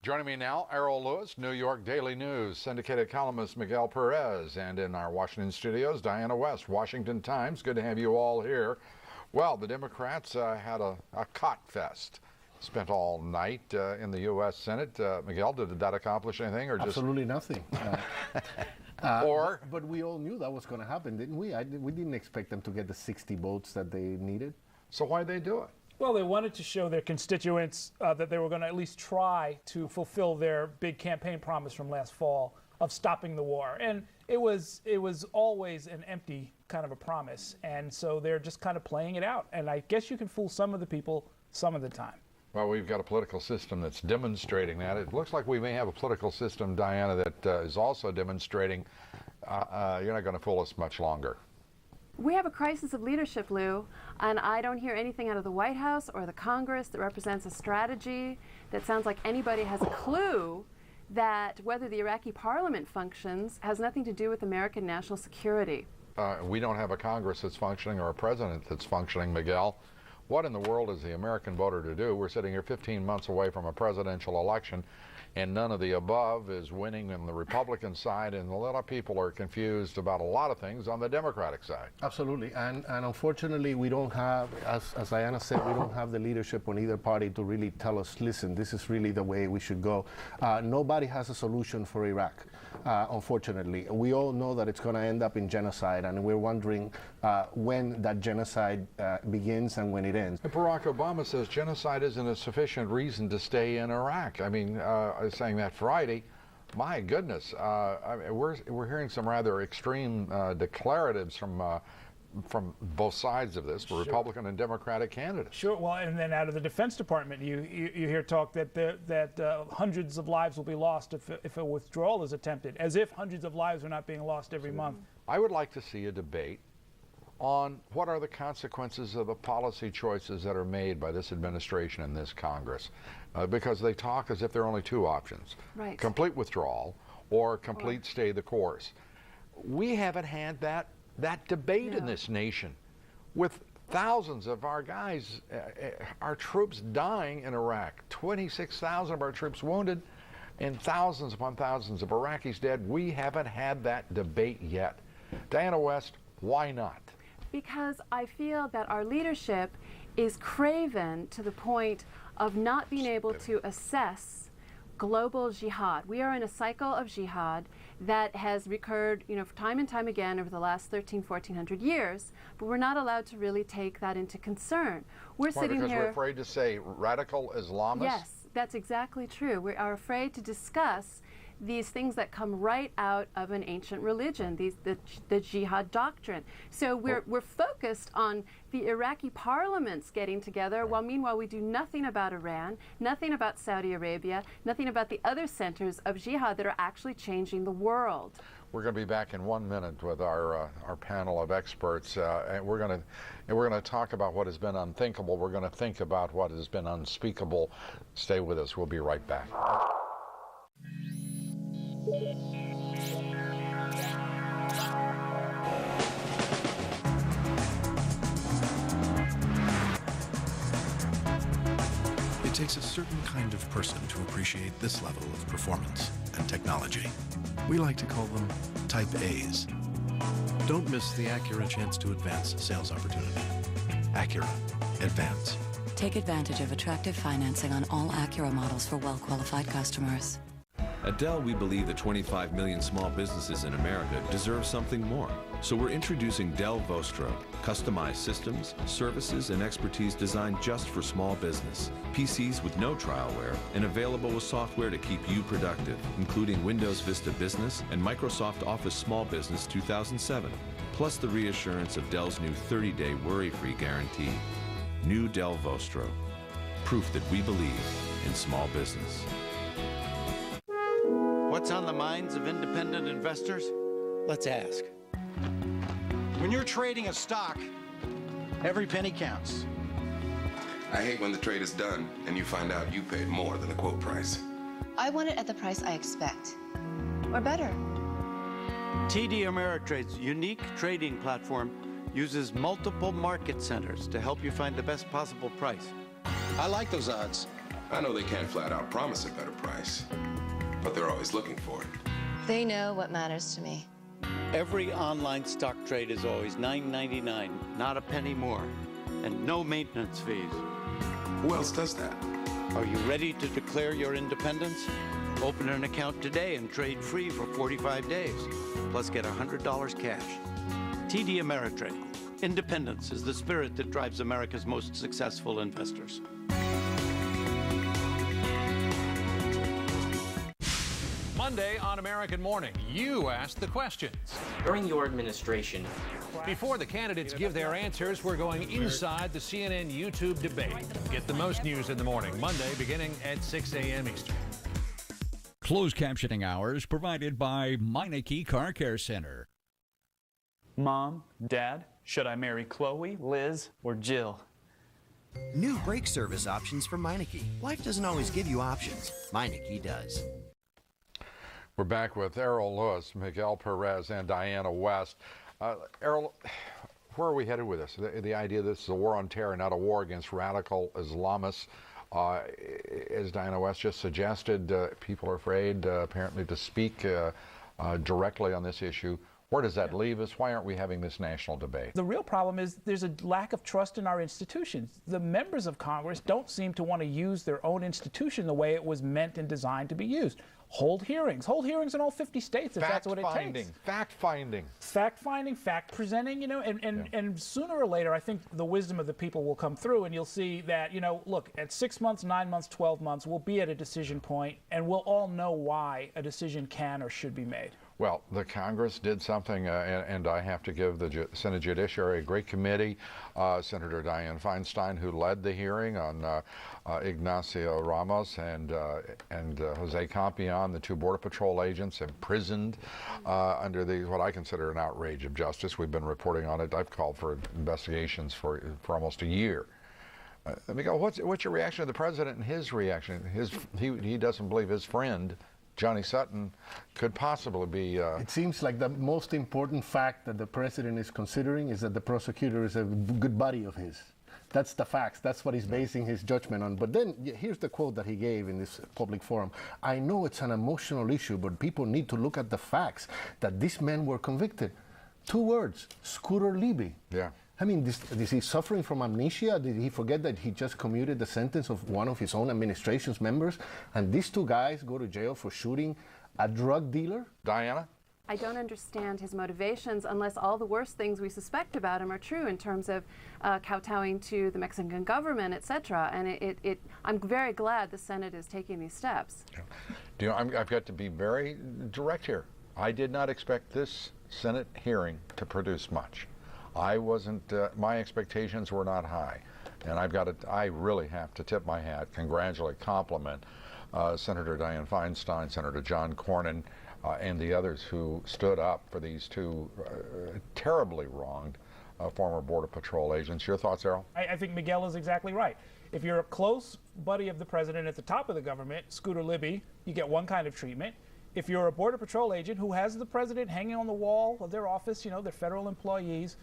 Joining me now, Errol Lewis, New York Daily News, syndicated columnist Miguel Perez, and in our Washington studios, Diana West, Washington Times. Good to have you all here. Well, the Democrats had a cock fest. Spent all night in the U.S. Senate. Miguel, did that accomplish anything, or absolutely nothing? But we all knew that was going to happen, didn't we? We didn't expect them to get the 60 votes that they needed. So why'd they do it? Well, they wanted to show their constituents that they were going to at least try to fulfill their big campaign promise from last fall of stopping the war. And it was always an empty kind of a promise. And so they're just kind of playing it out. And I guess you can fool some of the people some of the time. Well, we've got a political system that's demonstrating that. It looks like we may have a political system, Diana, that is also demonstrating you're not going to fool us much longer. We have a crisis of leadership, Lou, and I don't hear anything out of the White House or the Congress that represents a strategy that sounds like anybody has a clue that whether the Iraqi parliament functions has nothing to do with American national security. We don't have a Congress that's functioning or a president that's functioning, Miguel. What in the world is the American voter to do? We're sitting here 15 months away from a presidential election, and none of the above is winning on the Republican side, and a lot of people are confused about a lot of things on the Democratic side. Absolutely, and unfortunately we don't have, as Diana said, we don't have the leadership on either party to really tell us, listen, this is really the way we should go. Nobody has a solution for Iraq, unfortunately. We all know that it's going to end up in genocide, and we're wondering when that genocide begins and when it ends. Barack Obama says genocide isn't a sufficient reason to stay in Iraq. I mean, saying that Friday, my goodness, we're hearing some rather extreme declaratives from both sides of this, the Republican and Democratic candidates. Sure. Well, and then out of the Defense Department, you hear talk that hundreds of lives will be lost if a withdrawal is attempted, as if hundreds of lives are not being lost every month. I would like to see a debate on what are the consequences of the policy choices that are made by this administration and this Congress, because they talk as if there are only two options: right. Complete withdrawal or complete stay the course. We haven't had that debate in this nation, with thousands of our guys, our troops dying in Iraq, 26,000 of our troops wounded, and thousands upon thousands of Iraqis dead. We haven't had that debate yet. Diana West, why not? Because I feel that our leadership is craven to the point of not being able to assess global jihad. We are in a cycle of jihad that has recurred, time and time again over the last 1,1400 years, but we're not allowed to really take that into concern. We're sitting because here. We're afraid to say radical Islamists? Yes, that's exactly true. We are afraid to discuss these things that come right out of an ancient religion, the jihad doctrine. So we're focused on the Iraqi parliaments getting together, while meanwhile we do nothing about Iran, nothing about Saudi Arabia, nothing about the other centers of jihad that are actually changing the world. We're going to be back in 1 minute with our panel of experts, and we're going to talk about what has been unthinkable. We're going to think about what has been unspeakable. Stay with us. We'll be right back. It takes a certain kind of person to appreciate this level of performance and technology. We like to call them Type A's. Don't miss the Acura chance to advance sales opportunity. Acura. Advance. Take advantage of attractive financing on all Acura models for well-qualified customers. At Dell, we believe that 25 million small businesses in America deserve something more. So we're introducing Dell Vostro, customized systems, services, and expertise designed just for small business. PCs with no trial wear and available with software to keep you productive, including Windows Vista Business and Microsoft Office Small Business 2007, plus the reassurance of Dell's new 30-day worry-free guarantee. New Dell Vostro, proof that we believe in small business. What's on the minds of independent investors? Let's ask. When you're trading a stock, every penny counts. I hate when the trade is done and you find out you paid more than the quote price. I want it at the price I expect, or better. TD Ameritrade's unique trading platform uses multiple market centers to help you find the best possible price. I like those odds. I know they can't flat out promise a better price, but they're always looking for it. They know what matters to me. Every online stock trade is always $9.99, not a penny more, and no maintenance fees. Who else does that? Are you ready to declare your independence? Open an account today and trade free for 45 days, plus get $100 cash. TD Ameritrade. Independence is the spirit that drives America's most successful investors. Monday on American Morning, you asked the questions. During your administration, before the candidates give their answers, we're going inside the CNN YouTube debate. Get the most news in the morning, Monday, beginning at 6 a.m. Eastern. Closed captioning hours provided by Meineke Car Care Center. Mom, Dad, should I marry Chloe, Liz, or Jill? New brake service options from Meineke. Life doesn't always give you options. Meineke does. We're back with Errol Lewis, Miguel Perez, and Diana West. Errol, where are we headed with this? The idea that this is a war on terror, not a war against radical Islamists. As Diana West just suggested, people are afraid, apparently, to speak directly on this issue. Where does that leave us? Why aren't we having this national debate? The real problem is there's a lack of trust in our institutions. The members of Congress don't seem to want to use their own institution the way it was meant and designed to be used. Hold hearings in all 50 states if that's what it takes. Fact-finding, fact-presenting, and sooner or later, I think the wisdom of the people will come through, and you'll see that, look, at 6 months, 9 months, 12 months, we'll be at a decision point, and we'll all know why a decision can or should be made. Well, the Congress did something, and I have to give the Senate Judiciary a great committee. Senator Dianne Feinstein, who led the hearing on Ignacio Ramos and Jose Campion, the two Border Patrol agents imprisoned under what I consider an outrage of justice. We've been reporting on it. I've called for investigations for almost a year. Miguel, what's your reaction to the president and his reaction? He doesn't believe his friend Johnny Sutton could possibly be... It seems like the most important fact that the president is considering is that the prosecutor is a good buddy of his. That's the facts. That's what he's basing his judgment on. But then here's the quote that he gave in this public forum. I know it's an emotional issue, but people need to look at the facts that these men were convicted. 2 words, Scooter Libby. Yeah. I mean, is he suffering from amnesia? Did he forget that he just commuted the sentence of one of his own administration's members? And these 2 guys go to jail for shooting a drug dealer? Diana? I don't understand his motivations unless all the worst things we suspect about him are true in terms of kowtowing to the Mexican government, etc. And I'm very glad the Senate is taking these steps. Yeah. I've got to be very direct here. I did not expect this Senate hearing to produce much. I wasn't, my expectations were not high. And I really have to tip my hat, congratulate, compliment Senator Dianne Feinstein, Senator John Cornyn, and the others who stood up for these 2 terribly wronged former Border Patrol agents. Your thoughts, Errol? I think Miguel is exactly right. If you're a close buddy of the president at the top of the government, Scooter Libby, you get one kind of treatment. If you're a Border Patrol agent who has the president hanging on the wall of their office, they're federal employees,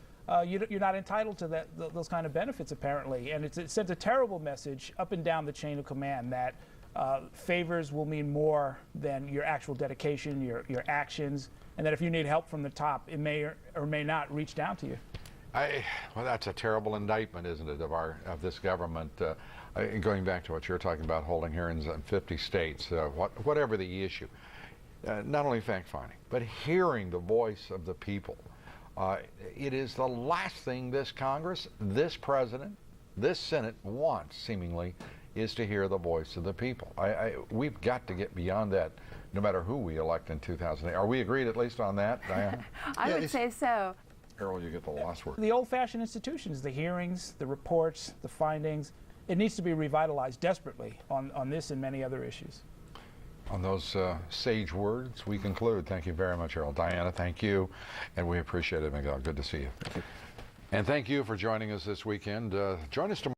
you're not entitled to those kind of benefits, apparently. And it sends a terrible message up and down the chain of command that favors will mean more than your actual dedication, your actions, and that if you need help from the top, it may or may not reach down to you. Well, that's a terrible indictment, isn't it, of this government? Going back to what you're talking about, holding hearings in 50 states, whatever the issue. Not only fact-finding, but hearing the voice of the people. It is the last thing this Congress, this president, this Senate wants, seemingly, is to hear the voice of the people. We've got to get beyond that, no matter who we elect in 2008. Are we agreed at least on that, Diane? I would say so. Errol, you get the last word. The old-fashioned institutions, the hearings, the reports, the findings, it needs to be revitalized desperately on this and many other issues. On those sage words, we conclude. Thank you very much, Errol. Diana, thank you. And we appreciate it, Miguel. Good to see you. And thank you for joining us this weekend. Join us tomorrow.